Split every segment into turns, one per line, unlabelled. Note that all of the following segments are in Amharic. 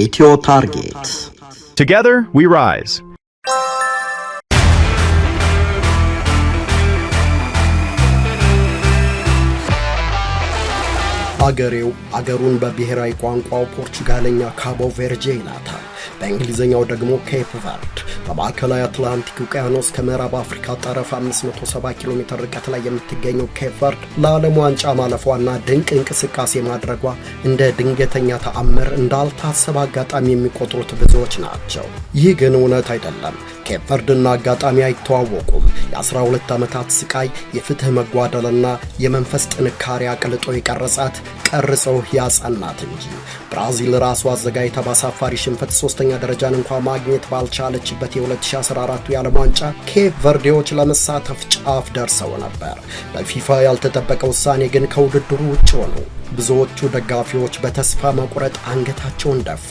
ኢትዮ ታርጌት
Together we rise.
አገሩን በብሔራዊ ቋንቋው ፖርቹጋልኛ ካቦ ቬርጄ ይላታል። በእንግሊዘኛው ደግሞ ኬፕ ቨርድ በማዕከላዊ አትላንቲክ ውቅያኖስ ከምዕራብ አፍሪካ ጠረፍ 570 ኪሎ ሜትር ርቀት ላይ የምትገኘው ኬፕ ቨርድ ለዓለም ዋንጫ ማለፏና ድንቅ እንቅስቃሴ ማድረጓ እንደ ድንገተኛ ተአምር እንዳልታሰበ አጋጣሚ የሚቆጥሩት ብዙዎች ናቸው። ይህ ግን እውነት አይደለም። ኬፕ ቨርድና አጋጣሚ አይተዋወቁም። የ12 ዓመታት ስቃይ፣ የፍትህ መጓደልና የመንፈስ ጥንካሬ አቅልጦ የቀረጻት ቀርጸው ያጸናት እንጂ ብራዚል ራሱ አዘጋጅታ በአሳፋሪ ሽንፈት ሶስተኛ ደረጃን እንኳን ማግኘት ባልቻለችበት የ2014 የዓለም ዋንጫ ኬፕ ቨርዴዎች ለመሳተፍ ጫፍ ደርሰው ነበር። በፊፋ ያልተጠበቀ ውሳኔ ግን ከውድድሩ ውጭ ሆኑ። ብዙዎቹ ደጋፊዎች በተስፋ መቁረጥ አንገታቸውን ደፉ።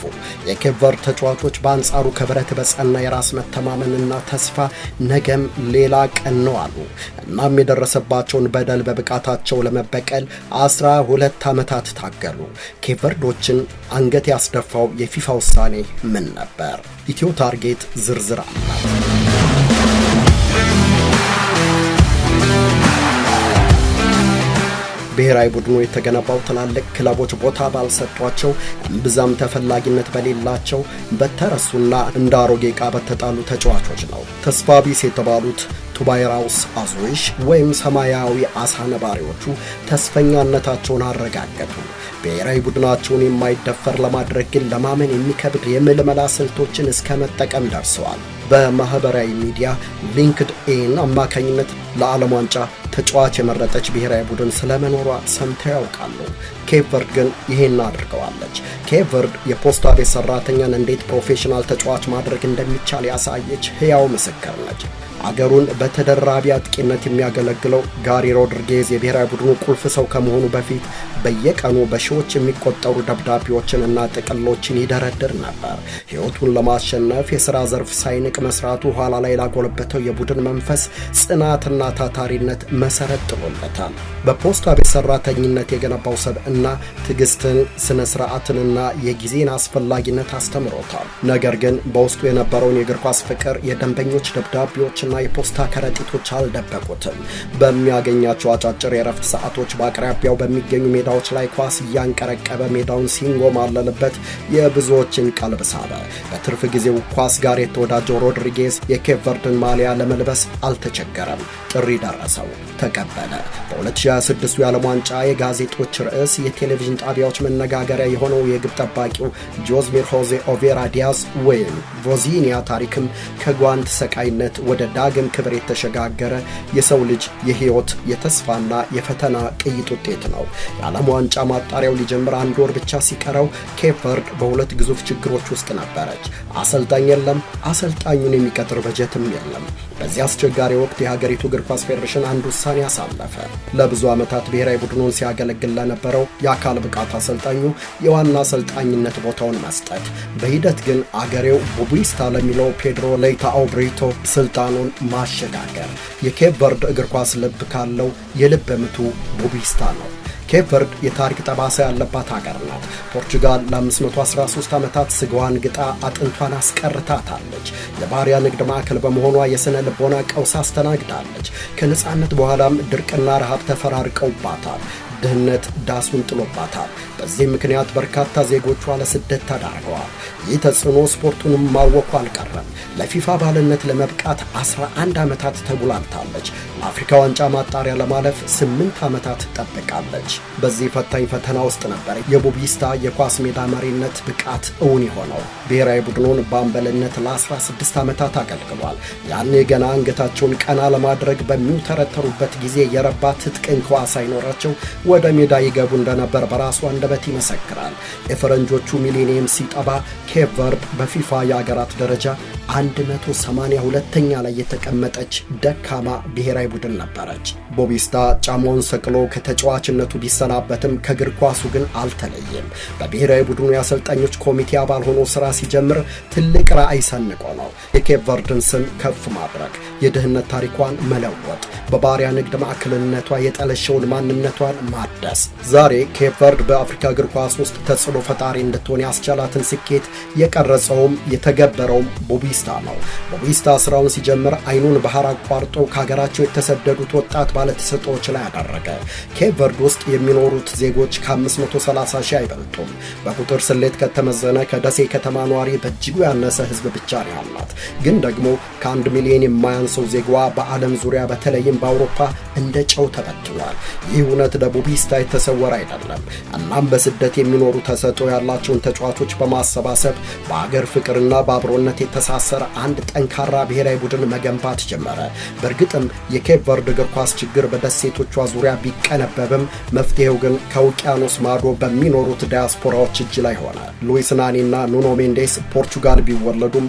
የኬፕ ቨርድ ተጫዋቾች በአንጻሩ ከብረት በጸና የራስ መተማመንና ተስፋ ነገም ሌላ ቀን ነው አሉ። እናም የደረሰባቸውን በደል በብቃታቸው ለመበቀል 12 ዓመታት ታገሉ። ኬፕ ቨርዶችን አንገት ያስደፋው የፊፋ ውሳኔ ምን ነበር? ኢትዮ ታርጌት ዝርዝር አላት። ብሔራዊ ቡድኑ የተገነባው ትላልቅ ክለቦች ቦታ ባልሰጧቸው እምብዛም ተፈላጊነት በሌላቸው በተረሱና እንደ አሮጌ ዕቃ በተጣሉ ተጫዋቾች ነው። ተስፋ ቢስ የተባሉት ቱባይራውስ አዞይሽ ወይም ሰማያዊ አሳ ነባሪዎቹ ተስፈኛነታቸውን አረጋገጡ። ብሔራዊ ቡድናቸውን የማይደፈር ለማድረግ ግን ለማመን የሚከብድ የምልመላ ስልቶችን እስከ መጠቀም ደርሰዋል። በማህበራዊ ሚዲያ ሊንክድኢን አማካኝነት ለዓለም ዋንጫ ተጫዋች የመረጠች ብሔራዊ ቡድን ስለመኖሯ ሰምተው ያውቃሉ። ኬፕ ቨርድ ግን ይሄን አድርገዋለች። ኬፕ ቨርድ የፖስታ ቤት ሰራተኛን እንዴት ፕሮፌሽናል ተጫዋች ማድረግ እንደሚቻል ያሳየች ሕያው ምስክር ነች። አገሩን በተደራቢ አጥቂነት የሚያገለግለው ጋሪ ሮድሪጌዝ የብሔራዊ ቡድኑ ቁልፍ ሰው ከመሆኑ በፊት በየቀኑ በሺዎች የሚቆጠሩ ደብዳቤዎችንና ጥቅሎችን ይደረድር ነበር። ሕይወቱን ለማሸነፍ የሥራ ዘርፍ ሳይንቅ መስራቱ ኋላ ላይ ላጎለበተው የቡድን መንፈስ ጽናትና ታታሪነት መሰረት ጥሎለታል። በፖስታ ቤት ሰራተኝነት የገነባው ሰብዕና ትዕግስትን፣ ስነ ስርዓትንና የጊዜን አስፈላጊነት አስተምሮታል። ነገር ግን በውስጡ የነበረውን የእግር ኳስ ፍቅር የደንበኞች ደብዳቤዎችና የፖስታ ከረጢቶች አልደበቁትም። በሚያገኛቸው አጫጭር የረፍት ሰዓቶች በአቅራቢያው በሚገኙ ሜዳዎች ላይ ኳስ እያንቀረቀበ ሜዳውን ሲንጎማለልበት የብዙዎችን ቀልብ ሳበ። በትርፍ ጊዜው ኳስ ጋር የተወዳጀው ሮድሪጌዝ የኬፕ ቨርድን ማሊያ ለመልበስ አልተቸገረም። ጥሪ ደረሰው፣ ተቀበለ። በ2026 የዓለም ዋንጫ የጋዜጦች ርዕስ፣ የቴሌቪዥን ጣቢያዎች መነጋገሪያ የሆነው የግብ ጠባቂው ጆዝሚር ሆዜ ኦቬራ ዲያዝ ወይም ቮዚኒያ ታሪክም ከጓንት ሰቃይነት ወደ ዳግም ክብር የተሸጋገረ የሰው ልጅ የህይወት የተስፋና የፈተና ቅይጥ ውጤት ነው። የዓለም ዋንጫ ማጣሪያው ሊጀምር አንድ ወር ብቻ ሲቀረው ኬፕ ቨርድ በሁለት ግዙፍ ችግሮች ውስጥ ነበረች። አሰልጣኝ የለም፣ አሰልጣኙን የሚቀጥር በጀትም የለም። በዚህ አስቸጋሪ ወቅት የሀገሪቱ እግር ኳስ ፌዴሬሽን አንድ ውሳኔ አሳለፈ። ለብዙ ዓመታት ብሔራዊ ቡድኑን ሲያገለግል ለነበረው የአካል ብቃት አሰልጣኙ የዋና አሰልጣኝነት ቦታውን መስጠት፣ በሂደት ግን አገሬው ቦቢስታ ለሚለው ፔድሮ ሌይታኦ ብሪቶ ስልጣኑን ማሸጋገር። የኬፕ ቨርድ እግር ኳስ ልብ ካለው የልብ ምቱ ቦቢስታ ነው። ኬፕ ቨርድ የታሪክ ጠባሳ ያለባት ሀገር ናት። ፖርቹጋል ለ513 ዓመታት ስጋዋን ግጣ አጥንቷን አስቀርታታለች። የባሪያ ንግድ ማዕከል በመሆኗ የሥነ ልቦና ቀውስ አስተናግዳለች። ከነጻነት በኋላም ድርቅና ረሃብ ተፈራርቀውባታል። ድህነት ዳሱን ጥሎባታል። በዚህ ምክንያት በርካታ ዜጎቿ ለስደት ተዳርገዋል። ይህ ተጽዕኖ ስፖርቱንም ማወኩ አልቀረም። ለፊፋ ባልነት ለመብቃት 11 ዓመታት ተጉላልታለች። ለአፍሪካ ዋንጫ ማጣሪያ ለማለፍ 8 ዓመታት ጠብቃለች። በዚህ ፈታኝ ፈተና ውስጥ ነበር የቦቢስታ የኳስ ሜዳ መሪነት ብቃት እውን የሆነው። ብሔራዊ ቡድኑን በአምበልነት ለ16 ዓመታት አገልግሏል። ያኔ ገና አንገታቸውን ቀና ለማድረግ በሚውተረተሩበት ጊዜ የረባ ትጥቅ እንኳ ሳይኖራቸው ወደ ሜዳ ይገቡ እንደነበር በራሱ አንደበት ይመሰክራል። የፈረንጆቹ ሚሊኒየም ሲጠባ ኬፕ ቨርድ በፊፋ የአገራት ደረጃ 182ኛ ላይ የተቀመጠች ደካማ ብሔራዊ ቡድን ነበረች። ቦቢስታ ጫማውን ሰቅሎ ከተጫዋችነቱ ቢሰናበትም ከእግር ኳሱ ግን አልተለየም። በብሔራዊ ቡድኑ የአሰልጣኞች ኮሚቴ አባል ሆኖ ስራ ሲጀምር ትልቅ ራዕይ ሰንቆ ነው። የኬፕ ቨርድን ስም ከፍ ማድረግ፣ የድህነት ታሪኳን መለወጥ፣ በባሪያ ንግድ ማዕከልነቷ የጠለሸውን ማንነቷን አደስ። ዛሬ ኬፕ ቨርድ በአፍሪካ እግር ኳስ ውስጥ ተጽዕኖ ፈጣሪ እንድትሆን ያስቻላትን ስኬት የቀረጸውም የተገበረውም ቦቢስታ ነው። ቦቢስታ ስራውን ሲጀምር አይኑን ባህር አቋርጦ ከሀገራቸው የተሰደዱት ወጣት ባለተሰጥኦዎች ላይ ያደረገ። ኬፕ ቨርድ ውስጥ የሚኖሩት ዜጎች ከ530 ሺህ አይበልጡም። በቁጥር ስሌት ከተመዘነ ከደሴ ከተማ ነዋሪ በእጅጉ ያነሰ ህዝብ ብቻ ነው ያላት። ግን ደግሞ ከ1 ሚሊዮን የማያንሰው ዜጋዋ በዓለም ዙሪያ በተለይም በአውሮፓ እንደ ጨው ተበትኗል። ይህ እውነት ለቦቢስታ የተሰወረ አይደለም። እናም በስደት የሚኖሩ ተሰጥኦ ያላቸውን ተጫዋቾች በማሰባሰብ በአገር ፍቅርና በአብሮነት የተሳሰረ አንድ ጠንካራ ብሔራዊ ቡድን መገንባት ጀመረ። በእርግጥም የኬፕ ቨርድ እግር ኳስ ችግር በደሴቶቿ ዙሪያ ቢቀነበብም መፍትሄው ግን ከውቅያኖስ ማዶ በሚኖሩት ዲያስፖራዎች እጅ ላይ ሆነ። ሉዊስ ናኒና ኑኖ ሜንዴስ ፖርቹጋል ቢወለዱም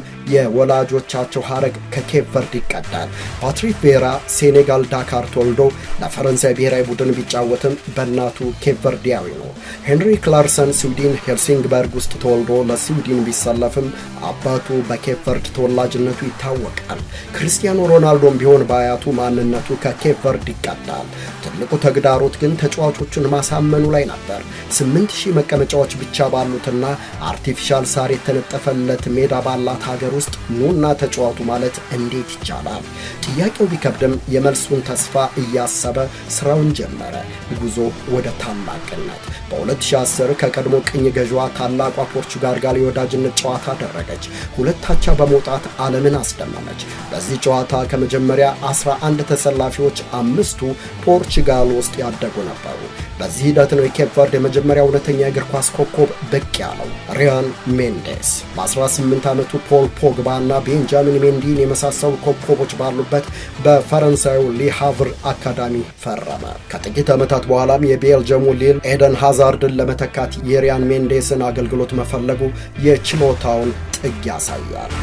የወላጆቻቸው ሐረግ ከኬፕ ቨርድ ይቀዳል። ፓትሪክ ቬራ ሴኔጋል ዳካር ተወልዶ ለፈረንሳይ ብሔራዊ ቡድን ቢጫወትም በእናቱ ኬፕ ቨርዲያዊ ነው። ሄንሪ ክላርሰን ስዊድን ሄልሲንግበርግ ውስጥ ተወልዶ ለስዊድን ቢሰለፍም አባቱ በኬፕ ቨርድ ተወላጅነቱ ይታወቃል። ክርስቲያኖ ሮናልዶም ቢሆን በአያቱ ማንነቱ ከኬፕ ቨርድ ይቀዳል። ትልቁ ተግዳሮት ግን ተጫዋቾቹን ማሳመኑ ላይ ነበር። 8000 መቀመጫዎች ብቻ ባሉትና አርቲፊሻል ሳር የተነጠፈለት ሜዳ ባላት ሀገር ውስጥ ኑና ተጫዋቱ ማለት እንዴት ይቻላል? ጥያቄው ቢከብድም የመልሱን ተስፋ እያሰበ ስራውን ጀመረ። ጉዞ ወደ ታላቅነት። በ2010 ከቀድሞ ቅኝ ገዥዋ ታላቋ ፖርቹጋል ጋር የወዳጅነት ጨዋታ አደረገች። 2-1 በመውጣት ዓለምን አስደመመች። በዚህ ጨዋታ ከመጀመሪያ 11 ተሰላፊዎች 5ቱ ፖርቹጋል ውስጥ ያደጉ ነበሩ። በዚህ ሂደት ነው የኬፕ ቨርድ የመጀመሪያ እውነተኛ የእግር ኳስ ኮከብ ብቅ ያለው ሪያን ሜንዴስ። በ18 ዓመቱ ፖል ፖግባ እና ቤንጃሚን ሜንዲን የመሳሰሉ ኮከቦች ባሉበት በፈረንሳዩ ሊሃቭር አካዳሚ ፈረመ። ከጥቂት ዓመታት በኋላም የቤልጅየሙ ሊል ኤደን ሃዛርድን ለመተካት የሪያን ሜንዴስን አገልግሎት መፈለጉ የችሎታውን ጥግ ያሳያል።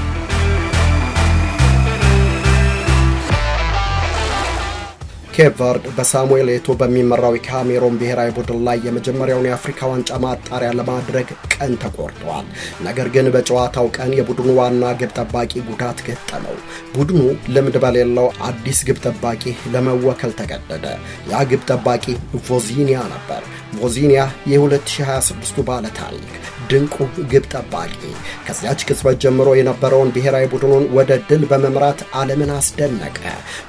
ኬፕ ቨርድ በሳሙኤል ኤቶ በሚመራው የካሜሮን ብሔራዊ ቡድን ላይ የመጀመሪያውን የአፍሪካ ዋንጫ ማጣሪያ ለማድረግ ቀን ተቆርጧል። ነገር ግን በጨዋታው ቀን የቡድኑ ዋና ግብ ጠባቂ ጉዳት ገጠመው። ቡድኑ ልምድ በሌለው አዲስ ግብ ጠባቂ ለመወከል ተገደደ። ያ ግብ ጠባቂ ቮዚኒያ ነበር። ቮዚኒያ የ2026ቱ ባለ ታሪክ ድንቁ ግብ ጠባቂ ከዚያች ቅጽበት ጀምሮ የነበረውን ብሔራዊ ቡድኑን ወደ ድል በመምራት ዓለምን አስደነቀ።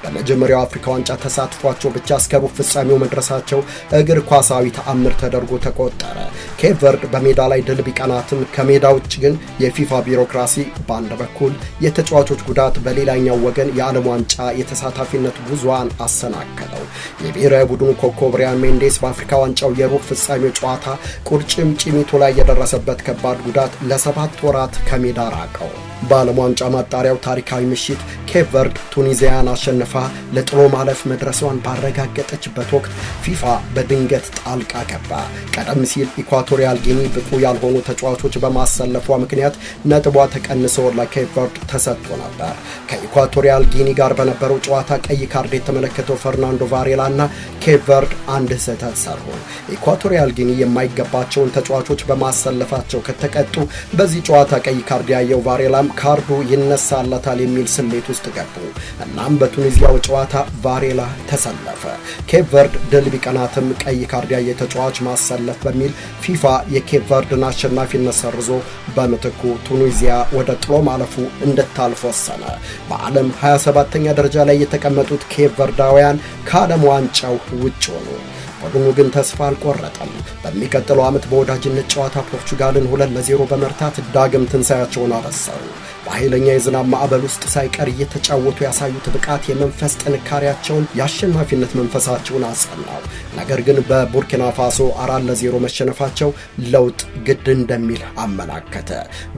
በመጀመሪያው አፍሪካ ዋንጫ ተሳትፏቸው ብቻ እስከ ሩብ ፍጻሜው መድረሳቸው እግር ኳሳዊ ተአምር ተደርጎ ተቆጠረ። ኬፕ ቨርድ በሜዳ ላይ ድል ቢቀናትም ከሜዳ ውጭ ግን የፊፋ ቢሮክራሲ በአንድ በኩል፣ የተጫዋቾች ጉዳት በሌላኛው ወገን የዓለም ዋንጫ የተሳታፊነት ጉዞዋን አሰናከለው። የብሔራዊ ቡድኑ ኮከብ ሪያን ሜንዴስ በአፍሪካ ዋንጫው የሩብ ፍጻሜው ጨዋታ ቁርጭምጭሚቱ ላይ የደረሰበት ከባድ ጉዳት ለ7 ወራት ከሜዳ ራቀው። በዓለም ዋንጫ ማጣሪያው ታሪካዊ ምሽት ኬፕ ቨርድ ቱኒዚያን አሸንፋ ለጥሎ ማለፍ መድረሷን ባረጋገጠችበት ወቅት ፊፋ በድንገት ጣልቃ ገባ። ቀደም ሲል ኢኳቶሪያል ጊኒ ብቁ ያልሆኑ ተጫዋቾች በማሰለፏ ምክንያት ነጥቧ ተቀንሶ ለኬፕ ቨርድ ተሰጥቶ ነበር። ከኢኳቶሪያል ጊኒ ጋር በነበረው ጨዋታ ቀይ ካርድ የተመለከተው ፈርናንዶ ቫሬላ እና ኬፕ ቨርድ አንድ ስህተት ሰሩ። ኢኳቶሪያል ጊኒ የማይገባቸውን ተጫዋቾች በማሰለፋቸው ከተቀጡ በዚህ ጨዋታ ቀይ ካርድ ያየው ቫሬላም ካርዱ ይነሳለታል የሚል ስሌት ውስጥ ገቡ። እናም በቱኒዚያው ጨዋታ ቫሬላ ተሰለፈ። ኬፕ ቨርድ ድል ቢቀናትም ቀይ ካርድ ያየ ተጫዋች ማሰለፍ በሚል ፊፋ የኬፕ ቨርድን አሸናፊነት ሰርዞ በምትኩ ቱኒዚያ ወደ ጥሎ ማለፉ እንድታልፍ ወሰነ። በዓለም 27ኛ ደረጃ ላይ የተቀመጡት ኬፕ ቨርዳውያን ከዓለም ዋንጫው ውጭ ሆኑ። ቡድኑ ግን ተስፋ አልቆረጠም። በሚቀጥለው ዓመት በወዳጅነት ጨዋታ ፖርቹጋልን 2-0 በመርታት ዳግም ትንሳያቸውን አበሰሩ። በኃይለኛ የዝናብ ማዕበል ውስጥ ሳይቀር እየተጫወቱ ያሳዩት ብቃት የመንፈስ ጥንካሬያቸውን፣ የአሸናፊነት መንፈሳቸውን አጸናው። ነገር ግን በቡርኪና ፋሶ 4-0 መሸነፋቸው ለውጥ ግድ እንደሚል አመላከተ።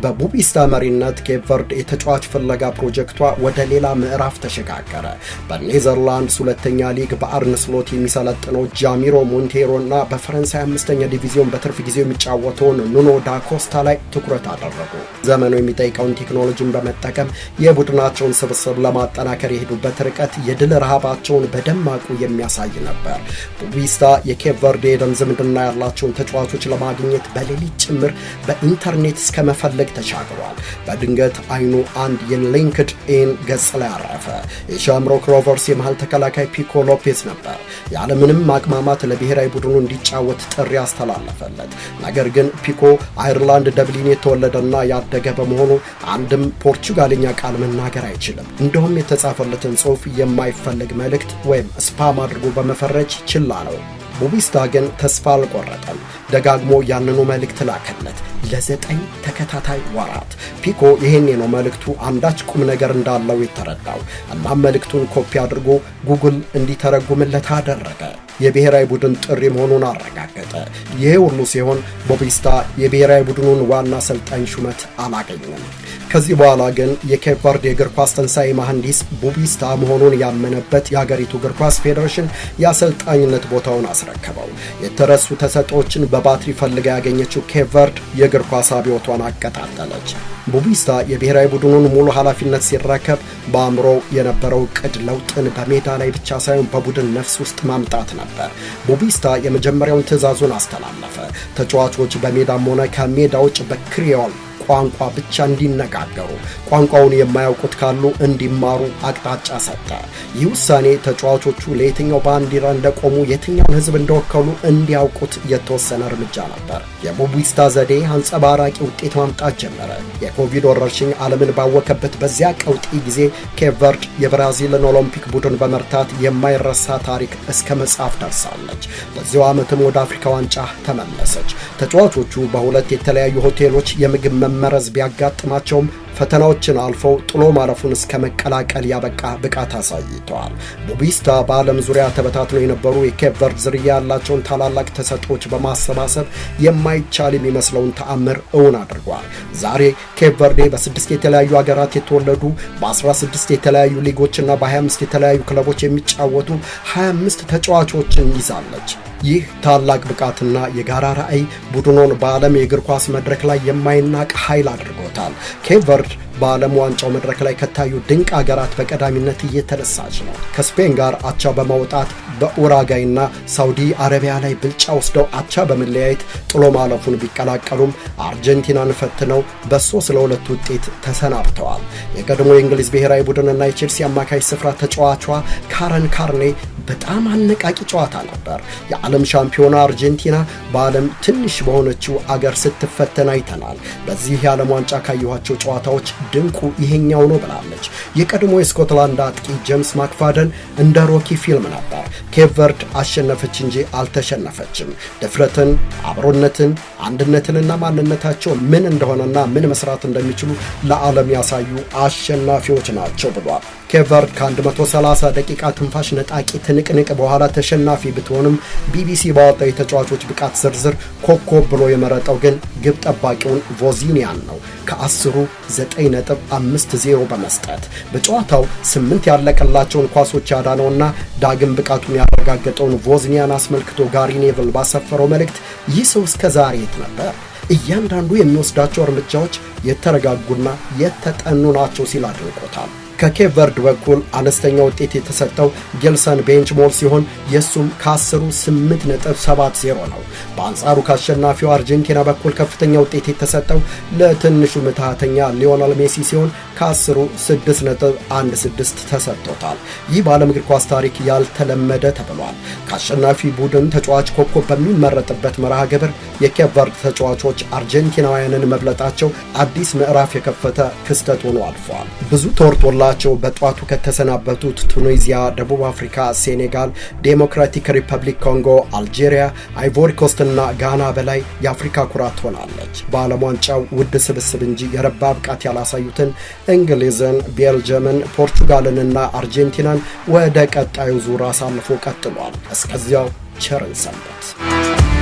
በቦቢስታ መሪነት ኬፕ ቨርድ የተጫዋች ፍለጋ ፕሮጀክቷ ወደ ሌላ ምዕራፍ ተሸጋገረ። በኔዘርላንድስ 2ኛ ሊግ በአርነ ስሎት የሚሰለጥነው ጃሚሮ ሞንቴሮ እና በፈረንሳይ 5ኛ ዲቪዚዮን በትርፍ ጊዜው የሚጫወተውን ኑኖ ዳ ኮስታ ላይ ትኩረት አደረጉ። ዘመኑ የሚጠይቀውን ቴክኖሎጂ ቴክኖሎጂን በመጠቀም የቡድናቸውን ስብስብ ለማጠናከር የሄዱበት ርቀት የድል ረሃባቸውን በደማቁ የሚያሳይ ነበር። ቦቪስታ የኬፕ ቨርዴ የደም ዝምድና ያላቸውን ተጫዋቾች ለማግኘት በሌሊት ጭምር በኢንተርኔት እስከ መፈለግ ተሻግሯል። በድንገት አይኑ አንድ የሊንክድ ኢን ገጽ ላይ አረፈ። የሻምሮክ ሮቨርስ የመሃል ተከላካይ ፒኮ ሎፔዝ ነበር። ያለምንም ማቅማማት ለብሔራዊ ቡድኑ እንዲጫወት ጥሪ አስተላለፈለት። ነገር ግን ፒኮ አይርላንድ ደብሊን የተወለደና ያደገ በመሆኑ አንድም ፖርቹጋልኛ ቃል መናገር አይችልም። እንደውም የተጻፈለትን ጽሑፍ የማይፈልግ መልእክት ወይም ስፓም አድርጎ በመፈረጅ ችላ ነው። ቦቪስታ ግን ተስፋ አልቆረጠም። ደጋግሞ ያንኑ መልእክት ላከለት ለ9 ተከታታይ ወራት። ፒኮ ይሄኔ ነው መልእክቱ አንዳች ቁም ነገር እንዳለው የተረዳው። እናም መልእክቱን ኮፒ አድርጎ ጉግል እንዲተረጉምለት አደረገ። የብሔራዊ ቡድን ጥሪ መሆኑን አረጋገጠ። ይሄ ሁሉ ሲሆን ቦቪስታ የብሔራዊ ቡድኑን ዋና አሰልጣኝ ሹመት አላገኘም። ከዚህ በኋላ ግን የኬፕ ቨርዴ የእግር ኳስ ተንሳይ መሐንዲስ ቦቪስታ መሆኑን ያመነበት የሀገሪቱ እግር ኳስ ፌዴሬሽን የአሰልጣኝነት ቦታውን አስረከበው። የተረሱ ተሰጥኦችን በባትሪ ፈልጋ ያገኘችው ኬፕ ቨርድ የእግር ኳስ አብዮቷን አቀጣጠለች። ቦቪስታ የብሔራዊ ቡድኑን ሙሉ ኃላፊነት ሲረከብ በአእምሮ የነበረው ቅድ ለውጥን በሜዳ ላይ ብቻ ሳይሆን በቡድን ነፍስ ውስጥ ማምጣት ነበር። ቦቪስታ የመጀመሪያውን ትዕዛዙን አስተላለፈ። ተጫዋቾች በሜዳም ሆነ ከሜዳ ውጭ በክሪዮል ቋንቋ ብቻ እንዲነጋገሩ፣ ቋንቋውን የማያውቁት ካሉ እንዲማሩ አቅጣጫ ሰጠ። ይህ ውሳኔ ተጫዋቾቹ ለየትኛው ባንዲራ እንደቆሙ፣ የትኛውን ሕዝብ እንደወከሉ እንዲያውቁት የተወሰነ እርምጃ ነበር። የቦቪስታ ዘዴ አንጸባራቂ ውጤት ማምጣት ጀመረ። የኮቪድ ወረርሽኝ ዓለምን ባወከበት በዚያ ቀውጢ ጊዜ ኬፕ ቨርድ የብራዚልን ኦሎምፒክ ቡድን በመርታት የማይረሳ ታሪክ እስከ መጻፍ ደርሳለች። በዚያው ዓመትም ወደ አፍሪካ ዋንጫ ተመለሰች። ተጫዋቾቹ በሁለት የተለያዩ ሆቴሎች የምግብ መመረዝ ቢያጋጥማቸውም ፈተናዎችን አልፈው ጥሎ ማለፉን እስከ መቀላቀል ያበቃ ብቃት አሳይተዋል። ቦቪስታ በዓለም ዙሪያ ተበታትነው የነበሩ የኬፕ ቨርድ ዝርያ ያላቸውን ታላላቅ ተሰጥኦች በማሰባሰብ የማይቻል የሚመስለውን ተአምር እውን አድርጓል። ዛሬ ኬፕ ቨርዴ በ6 የተለያዩ ሀገራት የተወለዱ በ16 የተለያዩ ሊጎችና በ25 የተለያዩ ክለቦች የሚጫወቱ 25 ተጫዋቾችን ይዛለች። ይህ ታላቅ ብቃትና የጋራ ራዕይ ቡድኑን በዓለም የእግር ኳስ መድረክ ላይ የማይናቅ ኃይል አድርጎታል። ኬፕ ቨርድ በዓለም ዋንጫው መድረክ ላይ ከታዩ ድንቅ አገራት በቀዳሚነት እየተነሳች ነው። ከስፔን ጋር አቻ በማውጣት በኡራጋይና ሳውዲ አረቢያ ላይ ብልጫ ወስደው አቻ በመለያየት ጥሎ ማለፉን ቢቀላቀሉም አርጀንቲናን ፈትነው በ3-2 ውጤት ተሰናብተዋል። የቀድሞ የእንግሊዝ ብሔራዊ ቡድንና የቼልሲ አማካይ ስፍራ ተጫዋቿ ካረን ካርኔ በጣም አነቃቂ ጨዋታ ነበር። የዓለም ሻምፒዮና አርጀንቲና በዓለም ትንሽ በሆነችው አገር ስትፈተን አይተናል። በዚህ የዓለም ዋንጫ ካየኋቸው ጨዋታዎች ድንቁ ይሄኛው ነው ብላለች። የቀድሞ የስኮትላንድ አጥቂ ጄምስ ማክፋደን እንደ ሮኪ ፊልም ነበር። ኬፕ ቨርድ አሸነፈች እንጂ አልተሸነፈችም። ድፍረትን፣ አብሮነትን፣ አንድነትንና ማንነታቸው ምን እንደሆነና ምን መስራት እንደሚችሉ ለዓለም ያሳዩ አሸናፊዎች ናቸው ብሏል። ኬፕ ቨርድ ከ130 ደቂቃ ትንፋሽ ነጣቂ ትንቅንቅ በኋላ ተሸናፊ ብትሆንም ቢቢሲ ባወጣው የተጫዋቾች ብቃት ዝርዝር ኮከብ ብሎ የመረጠው ግን ግብ ጠባቂውን ቮዝኒያን ነው። ከ10 9.50 በመስጠት በጨዋታው 8 ያለቀላቸውን ኳሶች ያዳነውና ዳግም ብቃቱን ያረጋገጠውን ቮዝኒያን አስመልክቶ ጋሪ ኔቭል ባሰፈረው መልእክት ይህ ሰው እስከ ዛሬ የት ነበር? እያንዳንዱ የሚወስዳቸው እርምጃዎች የተረጋጉና የተጠኑ ናቸው ሲል አድንቆታል። ከኬፕ ቨርድ በኩል አነስተኛ ውጤት የተሰጠው ጌልሰን ቤንችሞር ሲሆን የሱም ከ10 8.70 ነው። በአንጻሩ ከአሸናፊው አርጀንቲና በኩል ከፍተኛ ውጤት የተሰጠው ለትንሹ ምትሃተኛ ሊዮኔል ሜሲ ሲሆን ከ10 6.16 ተሰጥቶታል። ይህ በዓለም እግር ኳስ ታሪክ ያልተለመደ ተብሏል። ከአሸናፊ ቡድን ተጫዋች ኮከብ በሚመረጥበት መርሃ ግብር የኬፕ ቨርድ ተጫዋቾች አርጀንቲናውያንን መብለጣቸው አዲስ ምዕራፍ የከፈተ ክስተት ሆኖ አልፏል። ብዙ ተወርቶላቸው በጧቱ ከተሰናበቱት ቱኒዚያ፣ ደቡብ አፍሪካ፣ ሴኔጋል፣ ዴሞክራቲክ ሪፐብሊክ ኮንጎ፣ አልጄሪያ፣ አይቮሪ ኮስትና ጋና በላይ የአፍሪካ ኩራት ሆናለች። በዓለም ዋንጫው ውድ ስብስብ እንጂ የረባ ብቃት ያላሳዩትን እንግሊዝን፣ ቤልጅየምን፣ ፖርቹጋልንና አርጀንቲናን ወደ ቀጣዩ ዙር አሳልፎ ቀጥሏል። እስከዚያው ቸርን ሰንበት።